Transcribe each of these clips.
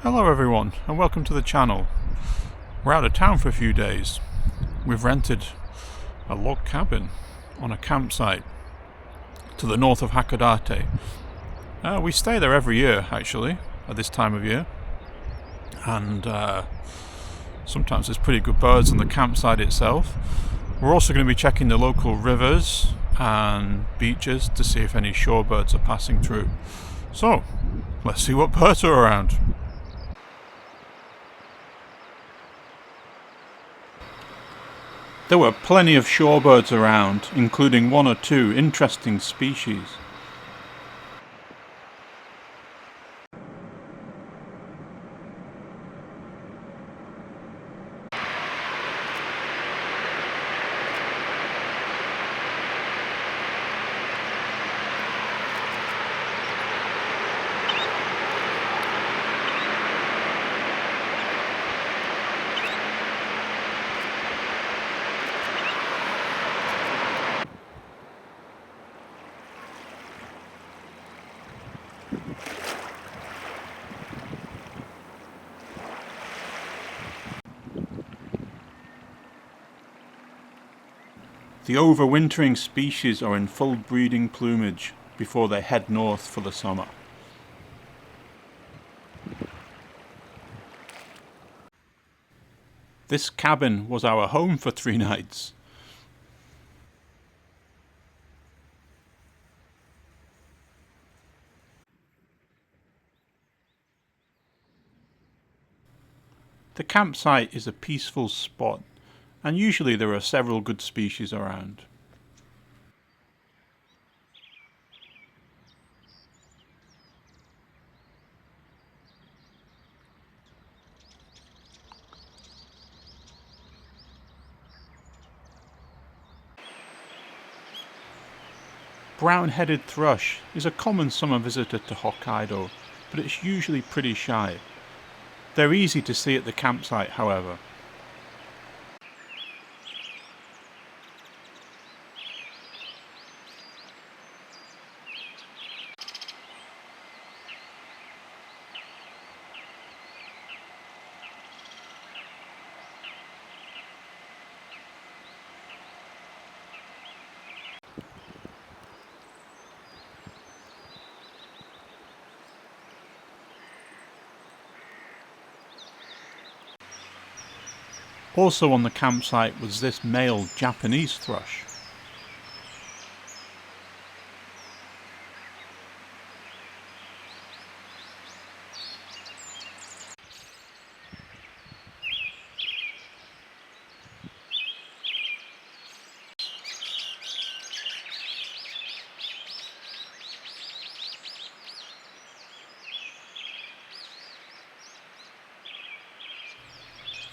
Hello everyone and welcome to the channel. We're out of town for a few days. We've rented a log cabin on a campsite to the north of Hakodate. We stay there every year actually at this time of year, and sometimes there's pretty good birds on the campsite itself. We're also going to be checking the local rivers and beaches to see if any shorebirds are passing through. So let's see what birds are around. There were plenty of shorebirds around, including one or two interesting species. The overwintering species are in full breeding plumage before they head north for the summer. This cabin was our home for 3 nights. The campsite is a peaceful spot, and usually there are several good species around. Brown-headed thrush is a common summer visitor to Hokkaido, but it's usually pretty shy. They're easy to see at the campsite, however. Also on the campsite was this male Japanese thrush.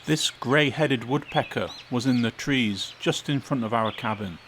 This grey-headed woodpecker was in the trees just in front of our cabin.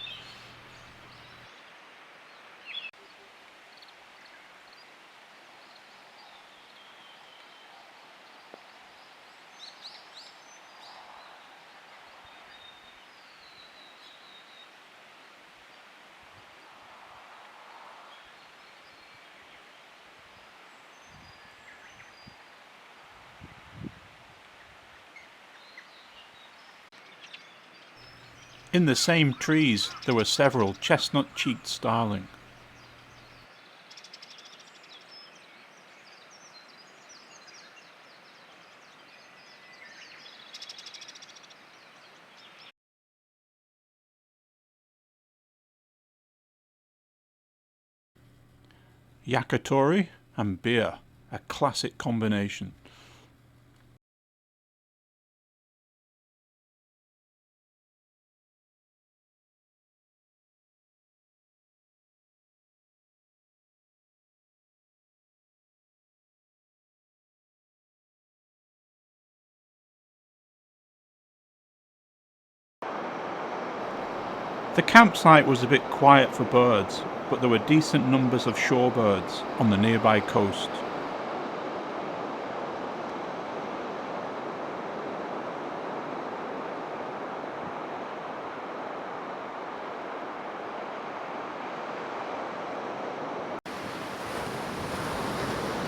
In the same trees there were several chestnut-cheeked starling. Yakitori and beer, a classic combination. The campsite was a bit quiet for birds, but there were decent numbers of shorebirds on the nearby coast.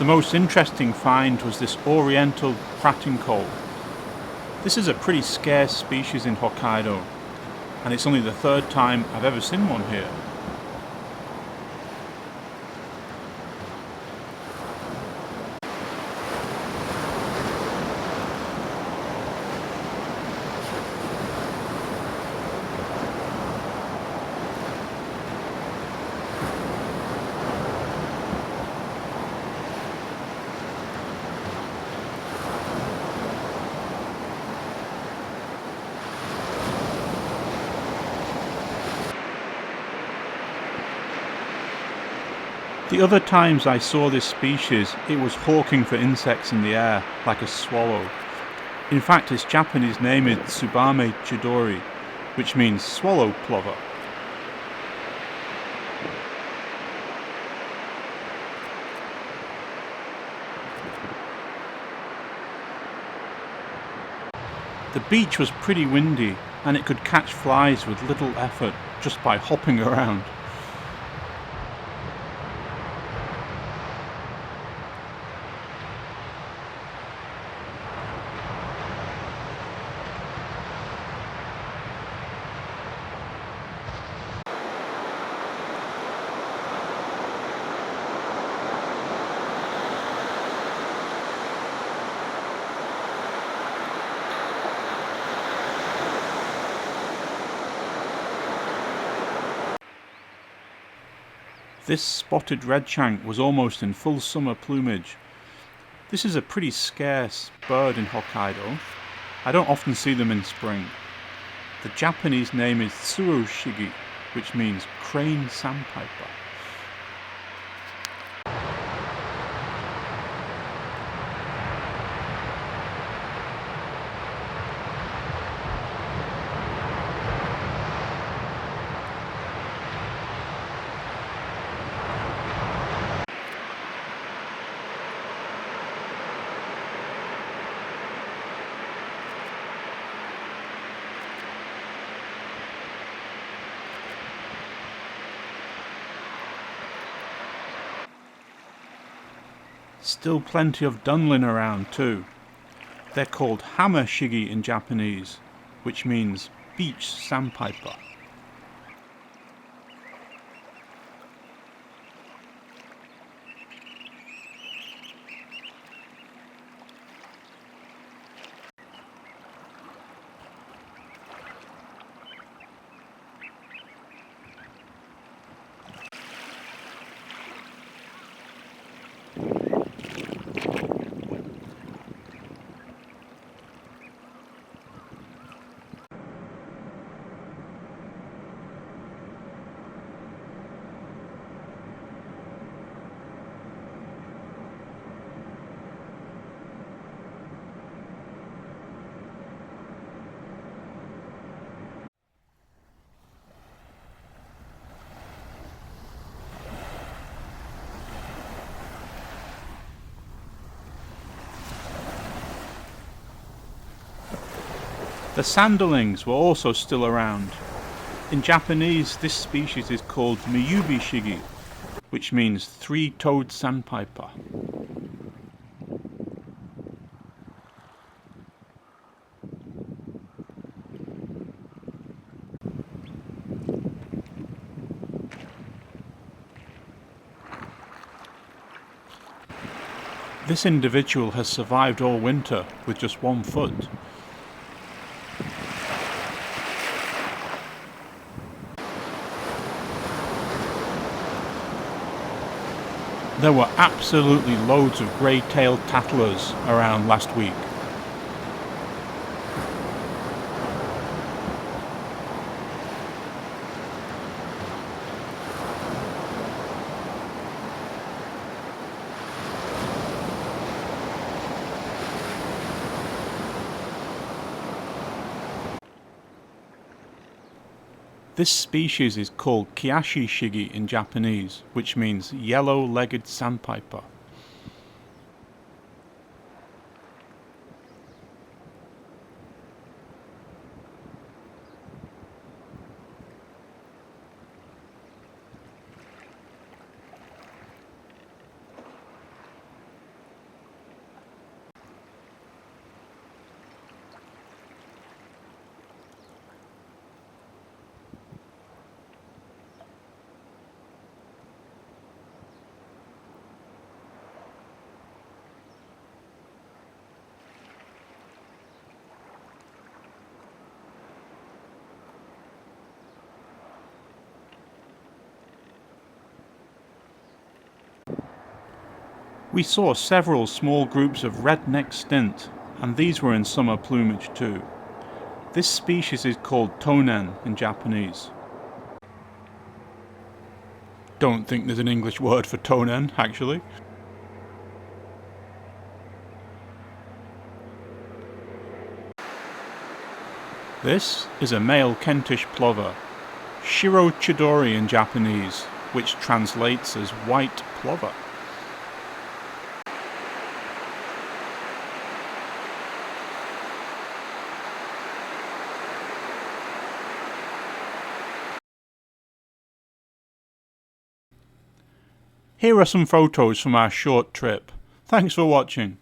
The most interesting find was this Oriental Pratincole. This is a pretty scarce species in Hokkaido, and it's only the third time I've ever seen one here. The other times I saw this species, it was hawking for insects in the air, like a swallow. In fact, its Japanese name is Tsubame chidori, which means swallow plover. The beach was pretty windy, and it could catch flies with little effort just by hopping around. This spotted redshank was almost in full summer plumage. This is a pretty scarce bird in Hokkaido. I don't often see them in spring. The Japanese name is tsurushigi, which means crane sandpiper. Still plenty of Dunlin around too. They're called hammer shigi in Japanese, which means beach sandpiper. The Sanderlings were also still around. In Japanese, this species is called Miyubi shigi, which means three-toed sandpiper. This individual has survived all winter with just 1 foot. There were absolutely loads of grey-tailed tattlers around last week. This species is called Kiashi shigi in Japanese, which means yellow-legged sandpiper. We saw several small groups of red-necked stint, and these were in summer plumage too. This species is called tonen in Japanese. Don't think there's an English word for tonen, actually. This is a male Kentish plover, Shiro Chidori in Japanese, which translates as white plover. Here are some photos from our short trip. Thanks for watching.